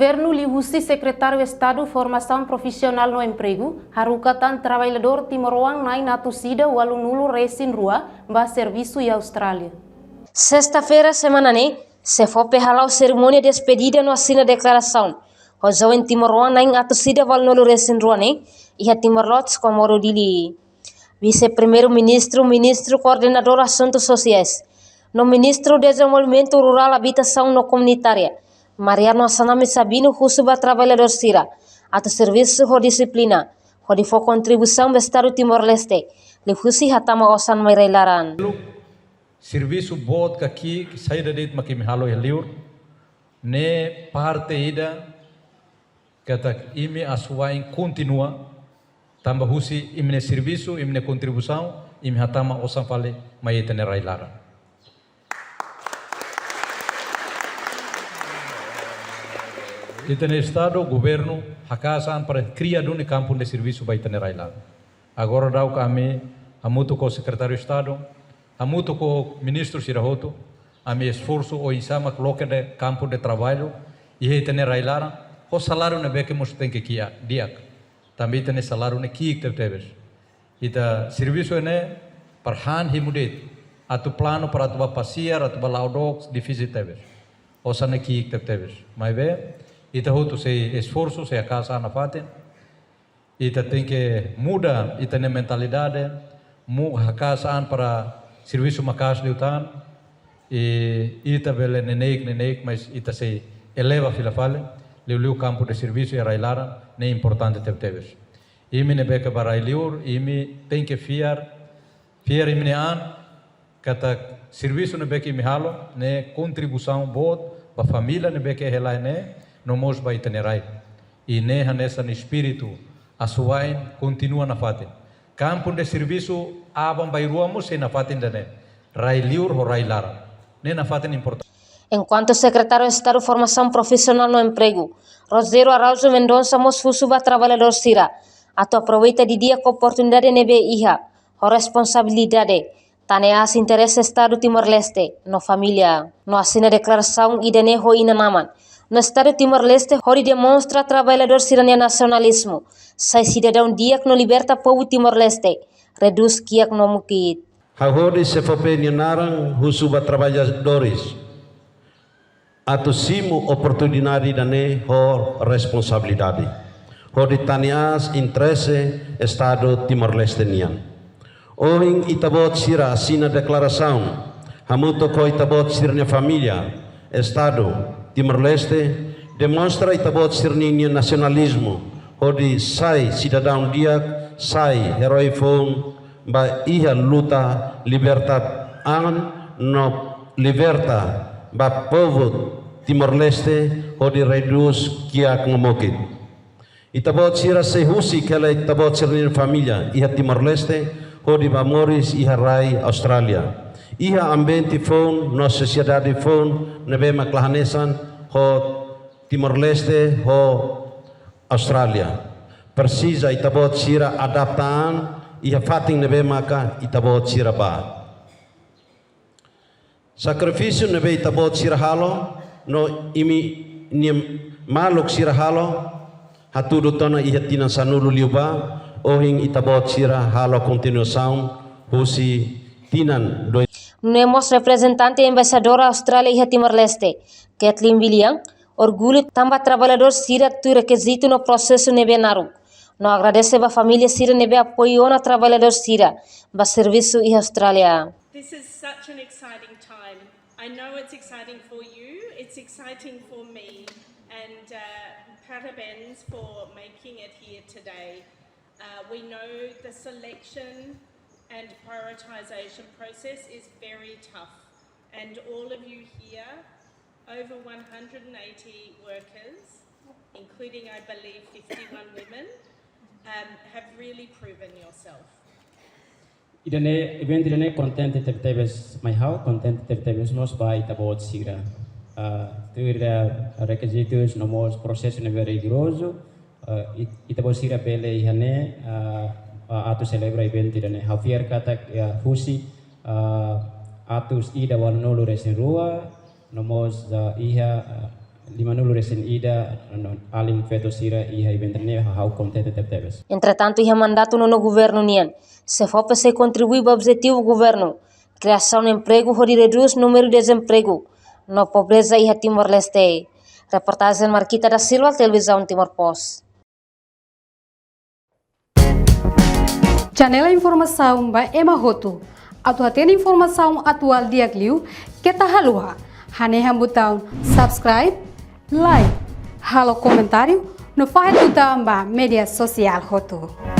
Governo lihusi Secretário de Estado Formação Profissional no Emprego, Harukatan Trabalhador Timor-Leste nai natusida walu nulu resin rua ba serviço e Austrália. Sexta-feira, semana ne, se for halau cerimônia de despedida no assina declaração. Hoje em Timor-Leste nai natusida walu nulu resin rua ne, e a Timor-Leste como dili vice-primeiro-ministro, ministro coordenador assuntos sociais, no ministro desenvolvimento rural, habitação no comunitária. Mariano Asanami Sabino Husuba Trabalhador Sira, atau serviço de disciplina, de for contribuição do Estado Timor-Leste, lhe husi hatama osan mairailaran. Serviço bot aqui que saída de makim halo eliur, ne parte ida kata imi asuain continua, tambah husi imne serviço, imne contribuição, imi hatama osan fale maitene railaran. Kita no Estado, o governo, hakasan para criar um campo de serviço para Itanerailan. Agora dá kami, hamuto com o secretário de Estado, hamuto com o ministro Sirahoto, a meu esforço o insama coloca de campo de trabalho e Itanerailan, o salário não é que nós tem que kia diak, também tem salário não que teves. Ita serviço é para han himudet, atu plano para atu passear, atu balaudok difícil teves, o sana que teves, mas bem. Ita hotu se esforço, se a casa na faten. Ita tem que mudar ita ne mentalidade, muda a casa para serviço macas de utan. E ita bele nenek, mas ita se eleva fila fale, liu campo de serviço e railara, ne importante teves. Imi ne beka para liur, imi tem que fiar imi ne an, kata serviço ne beka imi halo, ne contribuição bot, pa família ne beka helai ne, no mos vai tenerai e neha nessa espírito a suain continua na fatin campo de serviço abam bairuamos e na fatin dane rai liur ho rai lara ne na fatin importante. Enquanto secretário de Estado Formação Profissional no Emprego, Rosero Araujo Mendonça Mosfusuba Trabalhador Sira, atau aproveita de dia com oportunidade nebe iha, ho responsabilidade, taneas interesse Estado Timor-Leste, no família, no assina declaração e dene ho inanaman. No Estado Timor-Leste, hori demonstra trabalhador sirania nacionalismo. Sai cidadão dia que no liberta povo Timor-Leste, reduz kiak no mukit. Hahori se fopenyanarang husuba trabalhadores. Atusimu oportunidade dane ho responsabilidade. Hori tanias interesse Estado Timor-Leste nian. Oing itabot sira asina declaração. Hamuto ko itabot sirnya família, Estado Timor-Leste demonstra itabot sirninho nacionalismo, onde sai cidadão dia, sai herói fon, ba iha luta liberta no liberta ba povo Timor-Leste, onde reduz kiak ngomokit. Itabot sira sehusi kala itabot sirninho família, iha Timor-Leste, onde ba moris iha rai Australia. Iha ambiente fon, no sociedade fon, nebe maklahanesan, ho Timor-Leste, ho Australia. Precisa itabot sira adaptaan, iha fating nebe maka itabot sira ba. Sakrifisyo nebe itabot sira halo, no imi maluk sira halo, hatudo tona iha tinan sanulu liuba, ohing itabot sira halo continuação, husi tinan do. Nemos representante e embaixadora Austrália e Timor-Leste, Kathleen William, orgulho também trabalhador Sira tu requisito no processo nebe naru. No agradece a família Sira nebe apoio na trabalhador Sira, ba serviço e Austrália. This is such an exciting time. I know it's exciting for you, it's exciting for me, and parabéns for making it here today. We know the selection and prioritization process is very tough, and all of you here, over 180 workers, including I believe 51 women, have really proven yourself. Idane event idane content tertebes my how content tertebes nos by itabot sigra. Tuira requisitos nomos processo ne very rigoroso. Itabot sigra pele ihane atus celebra event idane Javier katak ya husi atus ida wan nolu resin rua nomos iha limanulu resin ida alim feto sira iha eventene hau contente tebes. Entretanto, ia mandato no governo nian, se for para se contribuir para o objetivo do governo, criação de emprego e reduz o número de desemprego, na pobreza e Timor-Leste. Reportagem Marquita da Silva, Televisão Timor-Post. Janela informação by Emma Hoto. Atual informação atual dia Gliu, kita halua. Hane botão subscribe, like, halo comentário, no faz botão ba media sosial Hoto.